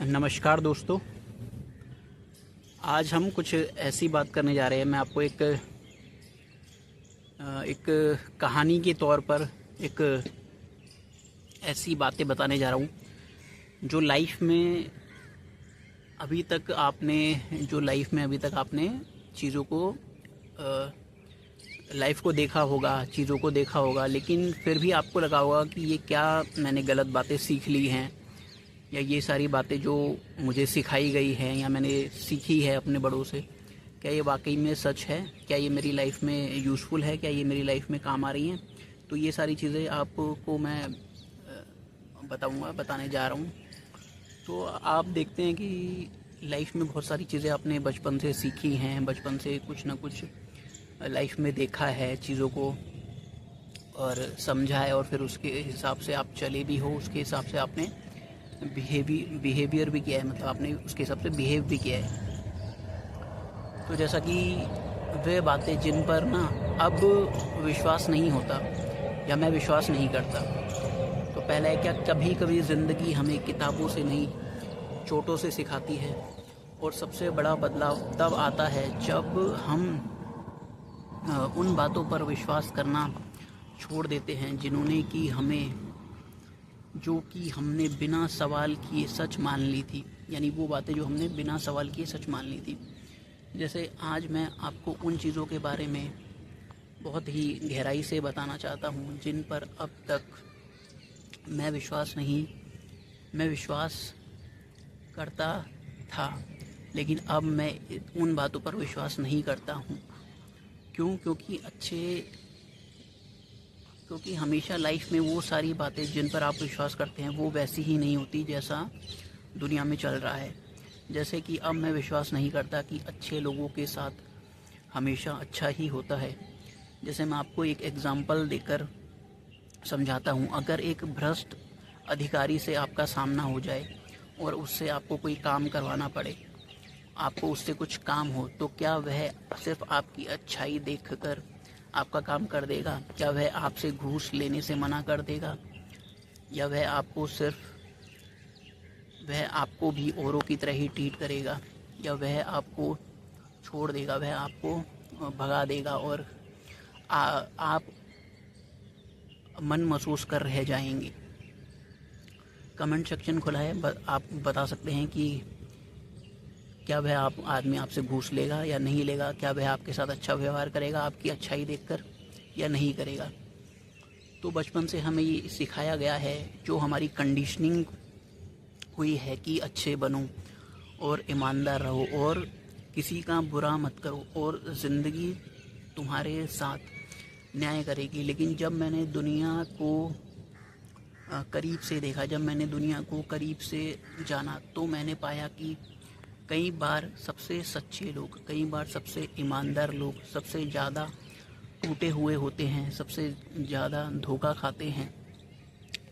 नमस्कार दोस्तों। आज हम कुछ ऐसी बात करने जा रहे हैं। मैं आपको एक कहानी के तौर पर एक ऐसी बातें बताने जा रहा हूँ जो लाइफ में अभी तक आपने चीज़ों को लाइफ को देखा होगा, चीज़ों को देखा होगा, लेकिन फिर भी आपको लगा होगा कि ये क्या मैंने गलत बातें सीख ली हैं, या ये सारी बातें जो मुझे सिखाई गई हैं या मैंने सीखी है अपने बड़ों से, क्या ये वाकई में सच है, क्या ये मेरी लाइफ में यूज़फुल है, क्या ये मेरी लाइफ में काम आ रही हैं। तो ये सारी चीज़ें आपको मैं बताने जा रहा हूँ। तो आप देखते हैं कि लाइफ में बहुत सारी चीज़ें आपने बचपन से सीखी हैं, बचपन से कुछ ना कुछ लाइफ में देखा है चीज़ों को और समझा है, और फिर उसके हिसाब से आप चले भी हो, उसके हिसाब से आपने बिहेवियर भी किया है, मतलब आपने उसके हिसाब से बिहेव भी किया है। तो जैसा कि वे बातें जिन पर ना अब विश्वास नहीं होता या मैं विश्वास नहीं करता। तो पहला है क्या, कभी कभी ज़िंदगी हमें किताबों से नहीं, चोटों से सिखाती है। और सबसे बड़ा बदलाव तब आता है जब हम उन बातों पर विश्वास करना छोड़ देते हैं जो कि हमने बिना सवाल किए सच मान ली थी, यानी वो बातें जो हमने बिना सवाल किए सच मान ली थी। जैसे आज मैं आपको उन चीज़ों के बारे में बहुत ही गहराई से बताना चाहता हूँ जिन पर अब तक मैं विश्वास करता था, लेकिन अब मैं उन बातों पर विश्वास नहीं करता हूँ। क्यों? क्योंकि हमेशा लाइफ में वो सारी बातें जिन पर आप विश्वास करते हैं वो वैसी ही नहीं होती जैसा दुनिया में चल रहा है। जैसे कि अब मैं विश्वास नहीं करता कि अच्छे लोगों के साथ हमेशा अच्छा ही होता है। जैसे मैं आपको एक एग्ज़ाम्पल देकर समझाता हूँ। अगर एक भ्रष्ट अधिकारी से आपका सामना हो जाए और उससे आपको कोई काम करवाना पड़े, आपको उससे कुछ काम हो, तो क्या वह सिर्फ आपकी अच्छाई देखकर आपका काम कर देगा? क्या वह आपसे घूस लेने से मना कर देगा? या वह आपको भी औरों की तरह ही ट्रीट करेगा? या वह आपको छोड़ देगा, वह आपको भगा देगा और आप मन महसूस कर रह जाएंगे? कमेंट सेक्शन खुला है, आप बता सकते हैं कि क्या वह आदमी आपसे घूस लेगा या नहीं लेगा? क्या वह आपके साथ अच्छा व्यवहार करेगा आपकी अच्छाई देखकर या नहीं करेगा? तो बचपन से हमें ये सिखाया गया है, जो हमारी कंडीशनिंग हुई है कि अच्छे बनो और ईमानदार रहो और किसी का बुरा मत करो और ज़िंदगी तुम्हारे साथ न्याय करेगी। लेकिन जब मैंने दुनिया को करीब से देखा, जब मैंने दुनिया को करीब से जाना, तो मैंने पाया कि कई बार सबसे सच्चे लोग, कई बार सबसे ईमानदार लोग सबसे ज़्यादा टूटे हुए होते हैं, सबसे ज़्यादा धोखा खाते हैं,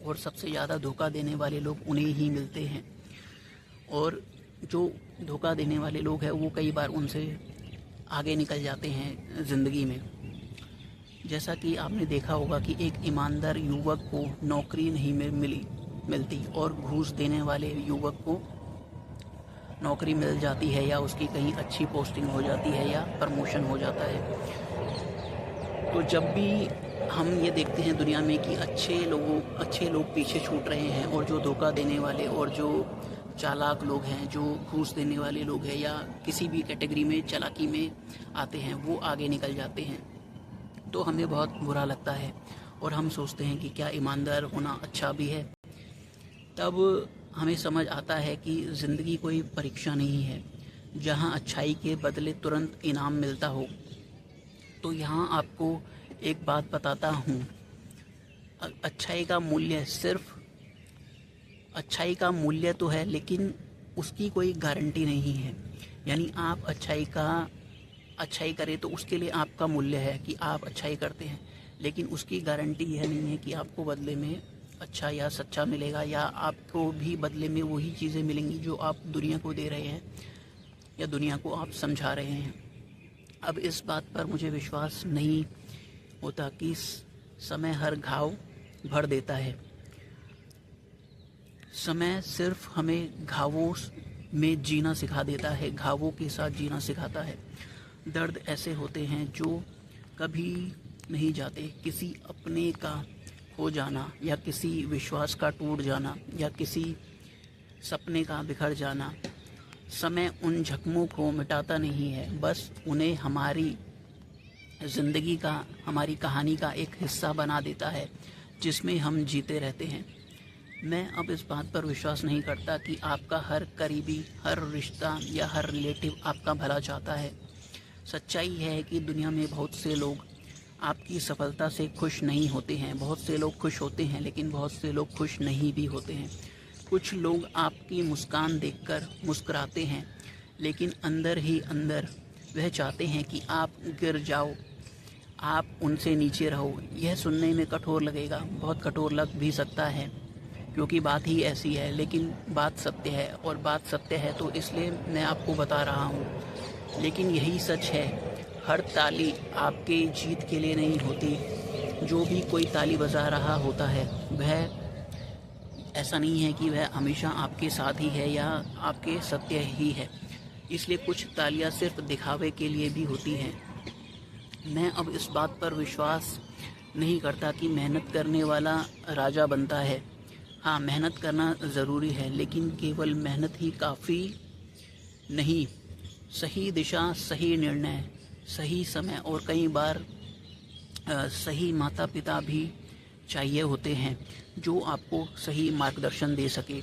और सबसे ज़्यादा धोखा देने वाले लोग उन्हें ही मिलते हैं। और जो धोखा देने वाले लोग हैं वो कई बार उनसे आगे निकल जाते हैं ज़िंदगी में। जैसा कि आपने देखा होगा कि एक ईमानदार युवक को नौकरी नहीं मिलती और घूस देने वाले युवक को नौकरी मिल जाती है, या उसकी कहीं अच्छी पोस्टिंग हो जाती है या प्रमोशन हो जाता है। तो जब भी हम ये देखते हैं दुनिया में कि अच्छे लोग पीछे छूट रहे हैं, और जो धोखा देने वाले और जो चालाक लोग हैं, जो घूस देने वाले लोग हैं या किसी भी कैटेगरी में चालाकी में आते हैं, वो आगे निकल जाते हैं, तो हमें बहुत बुरा लगता है और हम सोचते हैं कि क्या ईमानदार होना अच्छा भी है। तब हमें समझ आता है कि ज़िंदगी कोई परीक्षा नहीं है जहां अच्छाई के बदले तुरंत इनाम मिलता हो। तो यहाँ आपको एक बात बताता हूँ, अच्छाई का मूल्य तो है, लेकिन उसकी कोई गारंटी नहीं है। यानी आप अच्छाई करें तो उसके लिए आपका मूल्य है कि आप अच्छाई करते हैं, लेकिन उसकी गारंटी यह नहीं है कि आपको बदले में अच्छा या सच्चा मिलेगा, या आपको भी बदले में वही चीज़ें मिलेंगी जो आप दुनिया को दे रहे हैं या दुनिया को आप समझा रहे हैं। अब इस बात पर मुझे विश्वास नहीं होता कि समय हर घाव भर देता है। समय सिर्फ हमें घावों में जीना सिखा देता है, घावों के साथ जीना सिखाता है। दर्द ऐसे होते हैं जो कभी नहीं जाते, किसी अपने का खो जाना, या किसी विश्वास का टूट जाना, या किसी सपने का बिखर जाना। समय उन जख्मों को मिटाता नहीं है, बस उन्हें हमारी ज़िंदगी का, हमारी कहानी का एक हिस्सा बना देता है जिसमें हम जीते रहते हैं। मैं अब इस बात पर विश्वास नहीं करता कि आपका हर करीबी, हर रिश्ता या हर रिलेटिव आपका भला चाहता है। सच्चाई है कि दुनिया में बहुत से लोग आपकी सफलता से खुश नहीं होते हैं। बहुत से लोग खुश होते हैं, लेकिन बहुत से लोग खुश नहीं भी होते हैं। कुछ लोग आपकी मुस्कान देखकर मुस्कुराते हैं, लेकिन अंदर ही अंदर वह चाहते हैं कि आप गिर जाओ, आप उनसे नीचे रहो। यह सुनने में कठोर लगेगा, बहुत कठोर लग भी सकता है, क्योंकि बात ही ऐसी है, लेकिन बात सत्य है। और बात सत्य है तो इसलिए मैं आपको बता रहा हूँ। लेकिन यही सच है, हर ताली आपके जीत के लिए नहीं होती। जो भी कोई ताली बजा रहा होता है, वह ऐसा नहीं है कि वह हमेशा आपके साथ ही है या आपके सत्य ही है। इसलिए कुछ तालियां सिर्फ दिखावे के लिए भी होती हैं। मैं अब इस बात पर विश्वास नहीं करता कि मेहनत करने वाला राजा बनता है। हाँ, मेहनत करना ज़रूरी है, लेकिन केवल मेहनत ही काफ़ी नहीं। सही दिशा, सही निर्णय, सही समय और कई बार सही माता पिता भी चाहिए होते हैं जो आपको सही मार्गदर्शन दे सके।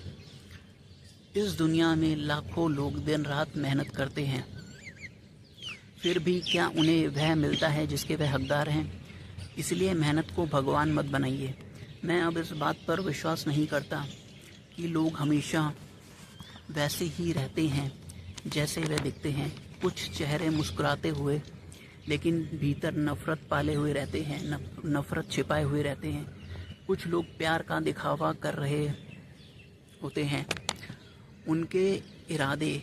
इस दुनिया में लाखों लोग दिन रात मेहनत करते हैं, फिर भी क्या उन्हें वह मिलता है जिसके वह हकदार हैं? इसलिए मेहनत को भगवान मत बनाइए। मैं अब इस बात पर विश्वास नहीं करता कि लोग हमेशा वैसे ही रहते हैं जैसे वे दिखते हैं। कुछ चेहरे मुस्कुराते हुए लेकिन भीतर नफ़रत पाले हुए रहते हैं, नफ़रत छिपाए हुए रहते हैं। कुछ लोग प्यार का दिखावा कर रहे होते हैं, उनके इरादे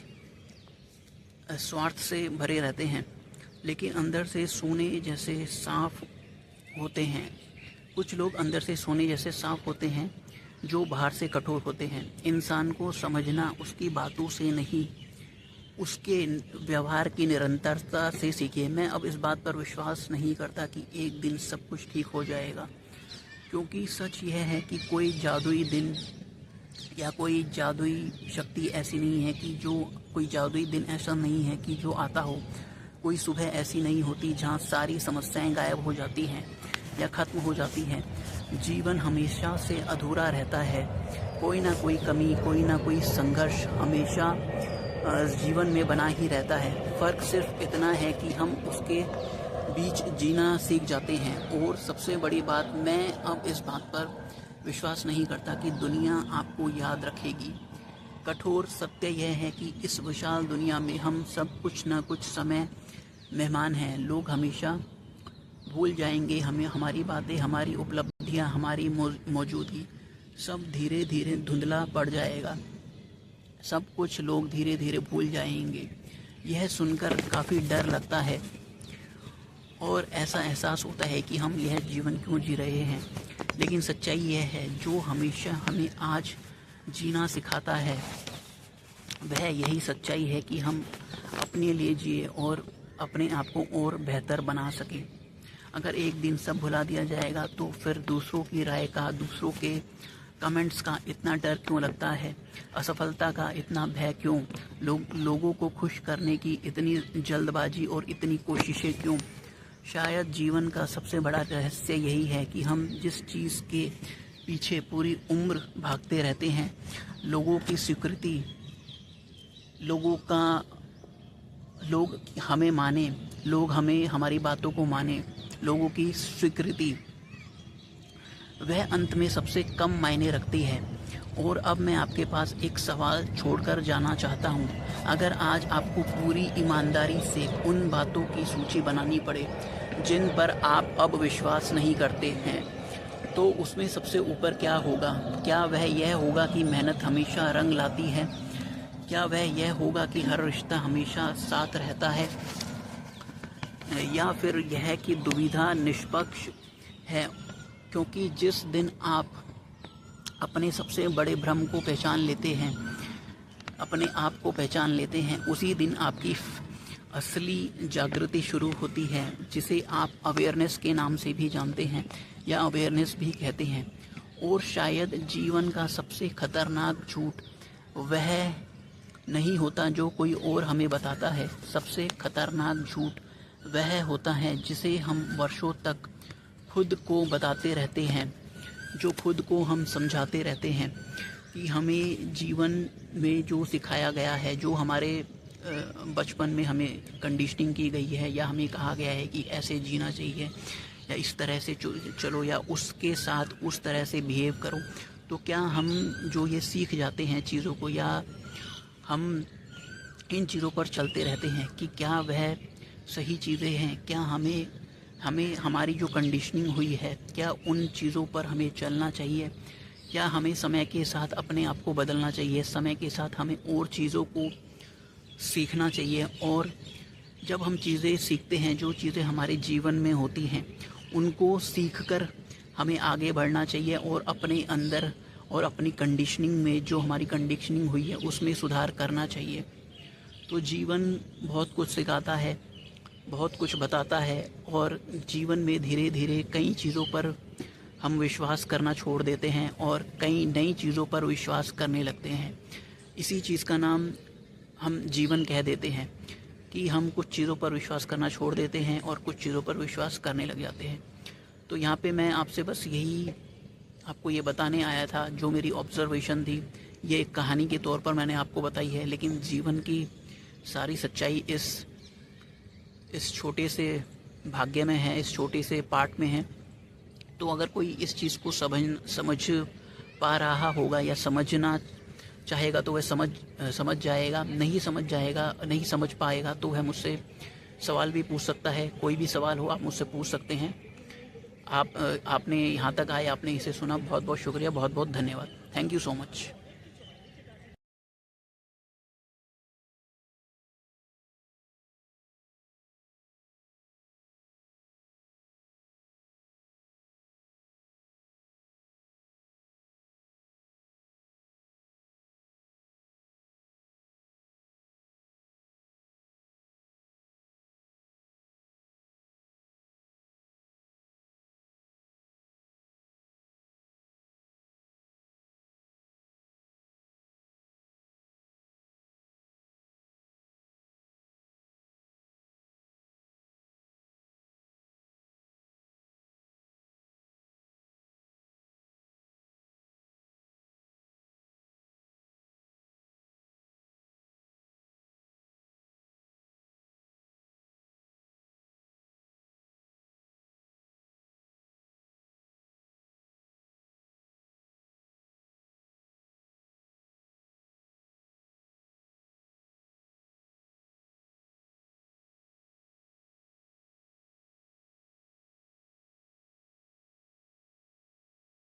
स्वार्थ से भरे रहते हैं, लेकिन अंदर से सोने जैसे साफ होते हैं। कुछ लोग अंदर से सोने जैसे साफ होते हैं जो बाहर से कठोर होते हैं। इंसान को समझना उसकी बातों से नहीं, उसके व्यवहार की निरंतरता से सीखिए। मैं अब इस बात पर विश्वास नहीं करता कि एक दिन सब कुछ ठीक हो जाएगा, क्योंकि सच यह है कि कोई जादुई दिन या कोई जादुई शक्ति ऐसी नहीं है कि जो कोई जादुई दिन ऐसा नहीं है कि जो आता हो। कोई सुबह ऐसी नहीं होती जहाँ सारी समस्याएं गायब हो जाती हैं या ख़त्म हो जाती हैं। जीवन हमेशा से अधूरा रहता है। कोई ना कोई कमी, कोई ना कोई संघर्ष हमेशा जीवन में बना ही रहता है। फ़र्क सिर्फ इतना है कि हम उसके बीच जीना सीख जाते हैं। और सबसे बड़ी बात, मैं अब इस बात पर विश्वास नहीं करता कि दुनिया आपको याद रखेगी। कठोर सत्य यह है कि इस विशाल दुनिया में हम सब कुछ न कुछ समय मेहमान हैं। लोग हमेशा भूल जाएंगे हमें, हमारी बातें, हमारी उपलब्धियां, हमारी मौजूदगी। सब धीरे धीरे धुंधला पड़ जाएगा, सब कुछ लोग धीरे धीरे भूल जाएंगे। यह सुनकर काफ़ी डर लगता है और ऐसा एहसास होता है कि हम यह जीवन क्यों जी रहे हैं। लेकिन सच्चाई यह है, जो हमेशा हमें आज जीना सिखाता है वह यही सच्चाई है कि हम अपने लिए जिए और अपने आप को और बेहतर बना सकें। अगर एक दिन सब भुला दिया जाएगा तो फिर दूसरों की राय का, दूसरों के कमेंट्स का इतना डर क्यों लगता है? असफलता का इतना भय क्यों? लोगों को खुश करने की इतनी जल्दबाजी और इतनी कोशिशें क्यों? शायद जीवन का सबसे बड़ा रहस्य यही है कि हम जिस चीज़ के पीछे पूरी उम्र भागते रहते हैं, लोगों की स्वीकृति, लोग हमें माने, लोग हमें, हमारी बातों को माने, लोगों की स्वीकृति, वह अंत में सबसे कम मायने रखती है। और अब मैं आपके पास एक सवाल छोड़कर जाना चाहता हूँ। अगर आज आपको पूरी ईमानदारी से उन बातों की सूची बनानी पड़े जिन पर आप अब विश्वास नहीं करते हैं, तो उसमें सबसे ऊपर क्या होगा? क्या वह यह होगा कि मेहनत हमेशा रंग लाती है? क्या वह यह होगा कि हर रिश्ता हमेशा साथ रहता है? या फिर यह कि दुविधा निष्पक्ष है? क्योंकि जिस दिन आप अपने सबसे बड़े भ्रम को पहचान लेते हैं, अपने आप को पहचान लेते हैं, उसी दिन आपकी असली जागृति शुरू होती है, जिसे आप अवेयरनेस के नाम से भी जानते हैं या अवेयरनेस भी कहते हैं। और शायद जीवन का सबसे खतरनाक झूठ वह नहीं होता जो कोई और हमें बताता है। सबसे खतरनाक झूठ वह होता है जिसे हम वर्षों तक खुद को बताते रहते हैं, जो खुद को हम समझाते रहते हैं कि हमें जीवन में जो सिखाया गया है, जो हमारे बचपन में हमें कंडीशनिंग की गई है, या हमें कहा गया है कि ऐसे जीना चाहिए या इस तरह से चलो या उसके साथ उस तरह से बिहेव करो। तो क्या हम जो ये सीख जाते हैं चीज़ों को, या हम इन चीज़ों पर चलते रहते हैं कि क्या वह सही चीज़ें हैं? क्या हमें हमारी जो कंडीशनिंग हुई है, क्या उन चीज़ों पर हमें चलना चाहिए, या हमें समय के साथ अपने आप को बदलना चाहिए? समय के साथ हमें और चीज़ों को सीखना चाहिए। और जब हम चीज़ें सीखते हैं, जो चीज़ें हमारे जीवन में होती हैं, उनको सीखकर हमें आगे बढ़ना चाहिए और अपने अंदर और अपनी कंडीशनिंग में, जो हमारी कंडीशनिंग हुई है, उसमें सुधार करना चाहिए। तो जीवन बहुत कुछ सिखाता है, बहुत कुछ बताता है, और जीवन में धीरे धीरे कई चीज़ों पर हम विश्वास करना छोड़ देते हैं और कई नई चीज़ों पर विश्वास करने लगते हैं। इसी चीज़ का नाम हम जीवन कह देते हैं कि हम कुछ चीज़ों पर विश्वास करना छोड़ देते हैं और कुछ चीज़ों पर विश्वास करने लग जाते हैं। तो यहाँ पे मैं आपसे बस यही आपको ये बताने आया था, जो मेरी ऑब्जर्वेशन थी। ये एक कहानी के तौर पर मैंने आपको बताई है, लेकिन जीवन की सारी सच्चाई इस छोटे से भाग्य में है, इस छोटे से पार्ट में है। तो अगर कोई इस चीज़ को समझ पा रहा होगा या समझना चाहेगा तो वह समझ जाएगा। नहीं समझ पाएगा तो वह मुझसे सवाल भी पूछ सकता है। कोई भी सवाल हो आप मुझसे पूछ सकते हैं। आपने यहाँ तक आए, आपने इसे सुना, बहुत बहुत शुक्रिया, बहुत बहुत धन्यवाद। Thank you so much.